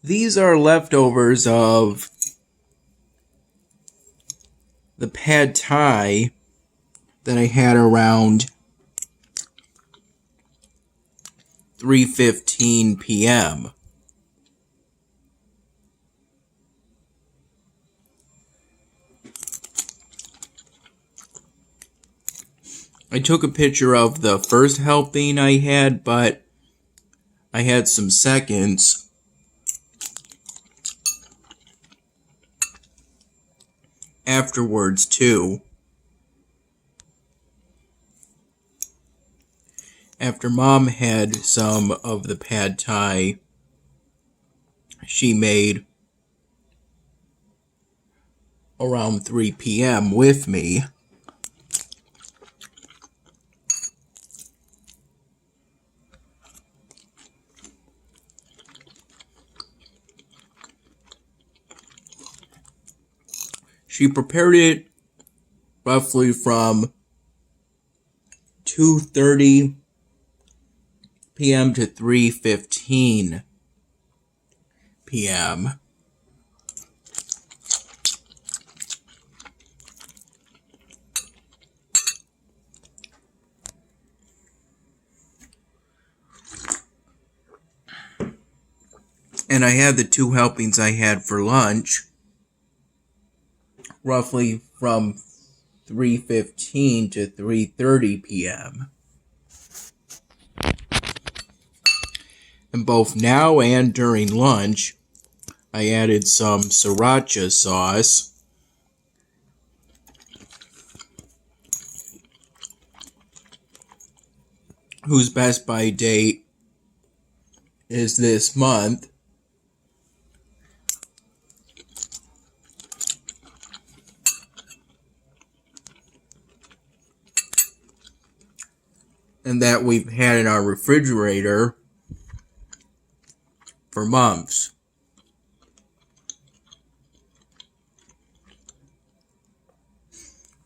These are leftovers of the pad thai that I had around 3:15 p.m. I took a picture of the first helping I had, but I had some seconds afterwards too. After Mom had some of the pad thai she made around 3 p.m. with me. She prepared it roughly from 2:30 p.m. to 3:15 p.m. And I had the 2 helpings I had for lunch roughly from 3:15 to 3:30 p.m. And both now and during lunch, I added some sriracha sauce, whose best by date is this month. And that we've had in our refrigerator for months.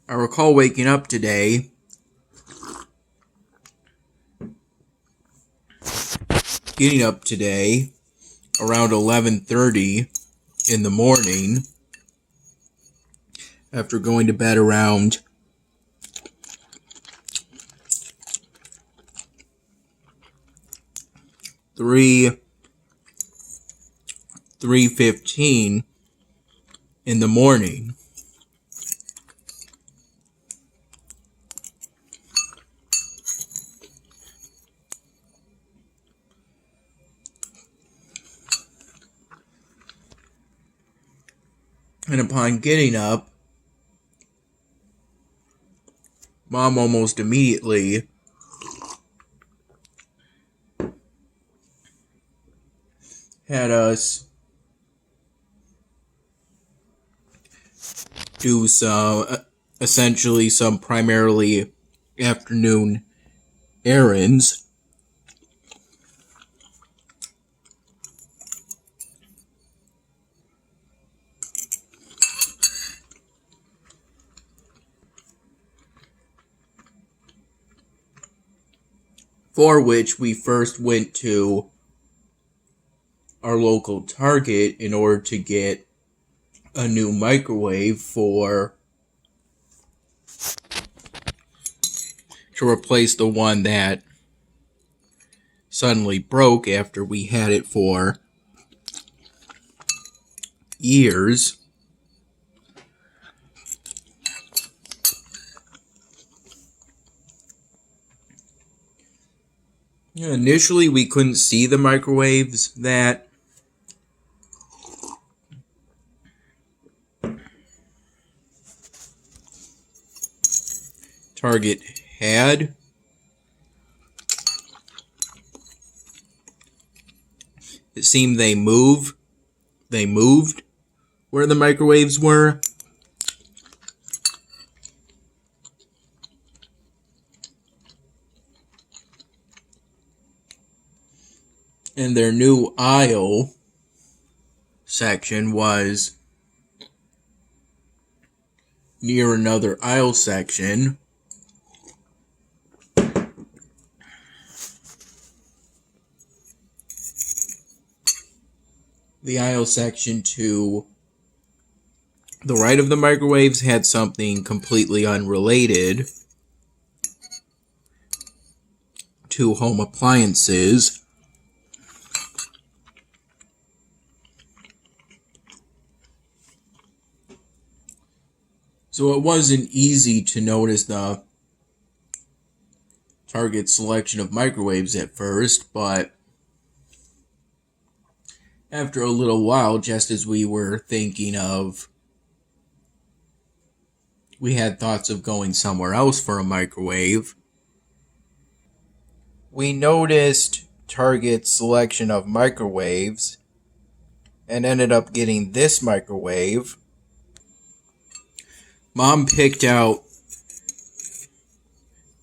I recall waking up today around 11:30 in the morning after going to bed around 3:15 in the morning. And upon getting up, Mom almost immediately had us do essentially some primarily afternoon errands. For which we first went to our local Target in order to get a new microwave to replace the one that suddenly broke after we had it for years. Initially, we couldn't see the microwaves that Target had. It seemed they moved where the microwaves were. And their new aisle section was near another aisle section. the aisle section to the right of the microwaves had something completely unrelated to home appliances. So it wasn't easy to notice the Target selection of microwaves at first, but after a little while, just as we were we had thoughts of going somewhere else for a microwave, we noticed Target's selection of microwaves and ended up getting this microwave. Mom picked out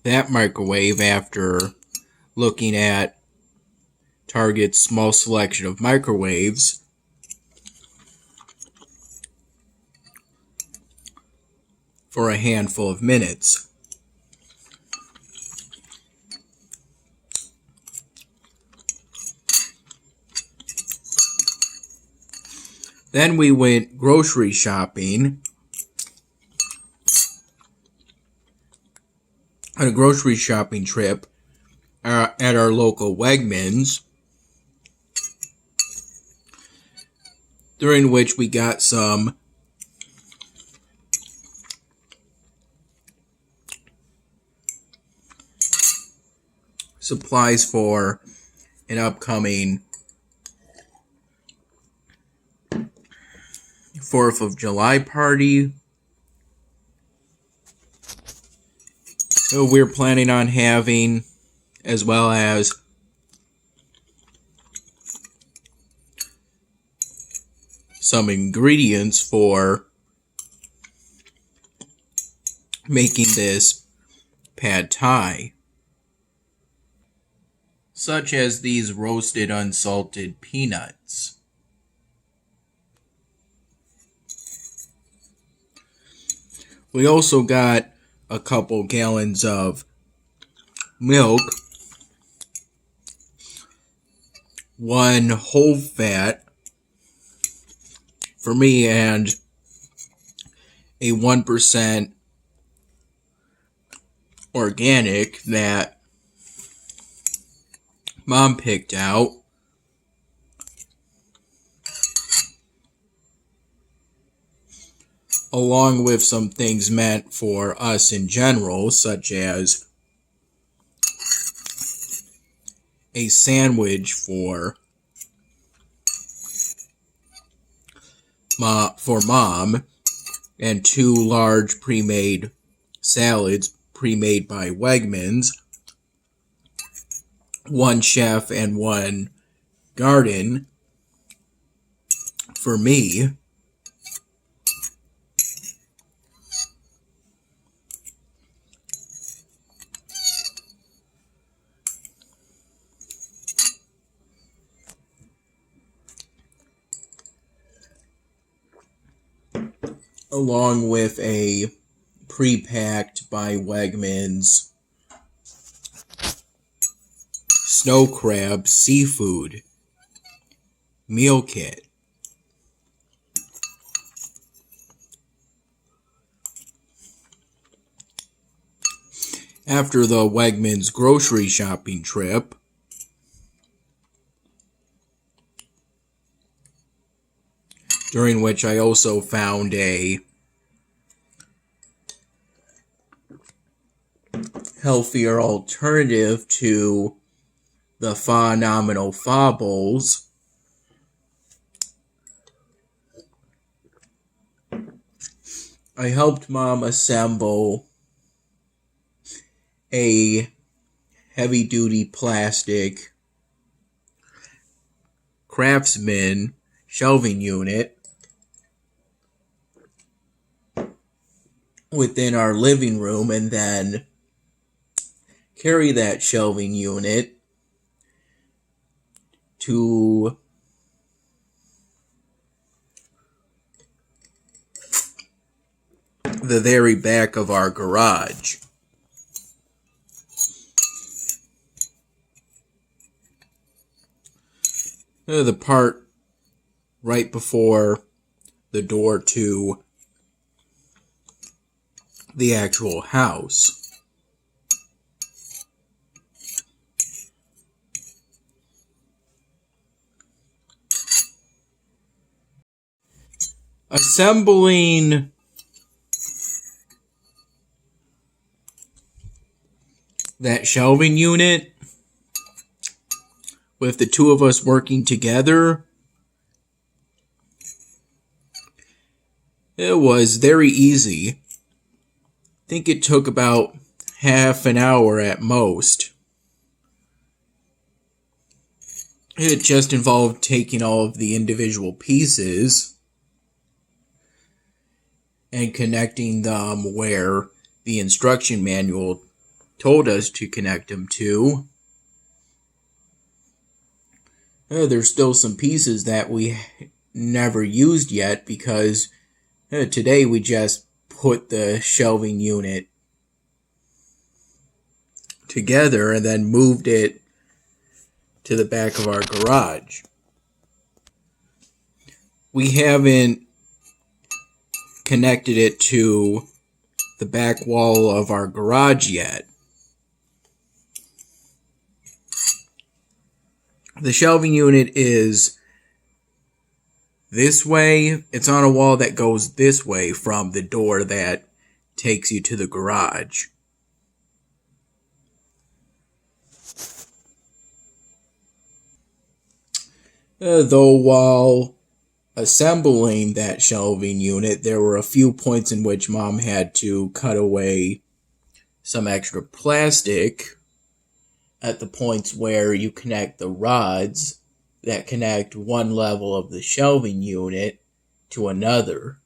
that microwave after looking at Target's small selection of microwaves. For a handful of minutes. Then we went grocery shopping on a grocery shopping trip at our local Wegmans, during which we got some supplies for an upcoming 4th of July party. So we're planning on having, as well as some ingredients for making this pad thai, such as these roasted unsalted peanuts. We also got a couple gallons of milk, one whole fat for me, and a 1% organic that Mom picked out. Along with some things meant for us in general, such as a sandwich for Mom, and 2 large pre-made salads pre-made by Wegmans, 1 chef and 1 garden for me. Along with a pre-packed by Wegmans snow crab seafood meal kit. After the Wegmans grocery shopping trip, during which I also found a healthier alternative to the phenomenal Fa Bowls, I helped Mom assemble a heavy-duty plastic Craftsman shelving unit within our living room, and then carry that shelving unit to the very back of our garage. The part right before the door to the actual house. Assembling that shelving unit with the two of us working together, it was very easy. I think it took about half an hour at most. It just involved taking all of the individual pieces and connecting them where the instruction manual told us to connect them to. There's still some pieces that we never used yet because today we just put the shelving unit together and then moved it to the back of our garage. We haven't connected it to the back wall of our garage yet. The shelving unit is this way. It's on a wall that goes this way from the door that takes you to the garage. Though while assembling that shelving unit, there were a few points in which Mom had to cut away some extra plastic at the points where you connect the rods that connect one level of the shelving unit to another.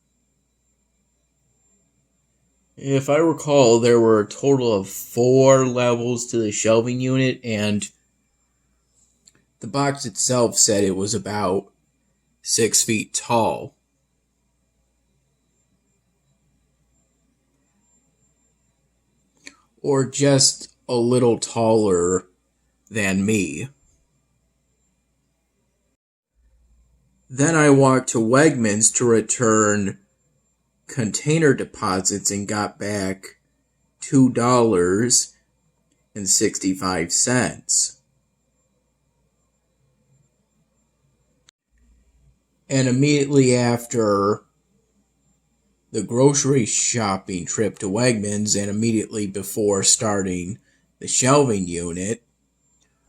If I recall, there were a total of 4 levels to the shelving unit, and the box itself said it was about 6 feet tall. Or just a little taller than me. Then I walked to Wegmans to return container deposits and got back $2.65. And immediately after the grocery shopping trip to Wegmans and immediately before starting the shelving unit,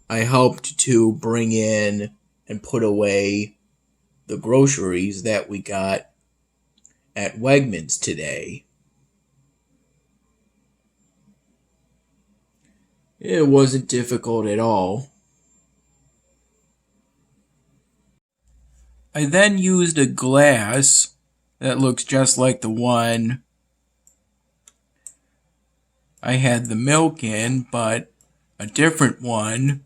I helped to bring in and put away the groceries that we got at Wegmans today. It wasn't difficult at all. I then used a glass that looks just like the one I had the milk in, but a different one,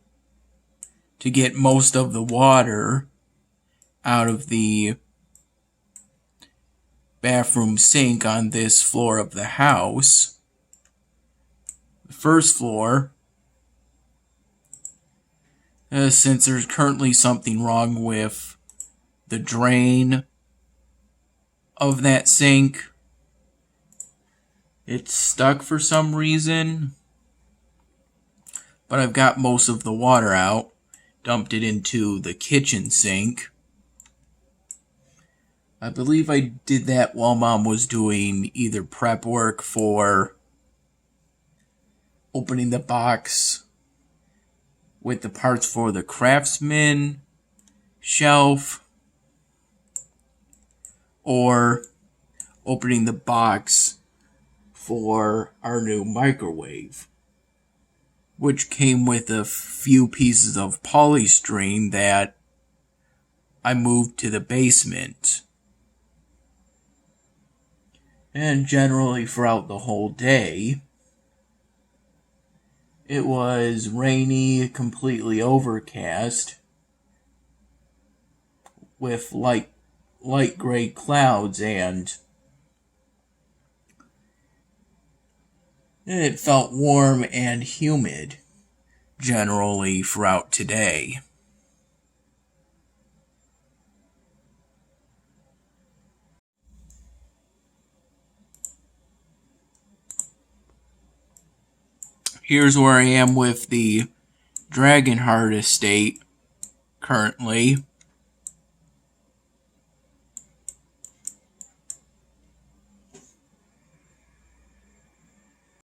to get most of the water out of the bathroom sink on this floor of the house. The first floor, since there's currently something wrong with the drain of that sink, it's stuck for some reason, but I've got most of the water out, dumped it into the kitchen sink. I believe I did that while Mom was doing either prep work for opening the box with the parts for the Craftsman shelf, or opening the box for our new microwave, which came with a few pieces of polystyrene that I moved to the basement. And generally throughout the whole day, it was rainy, completely overcast, with light gray clouds, and it felt warm and humid generally throughout today. Here's where I am with the Dragonheart estate currently.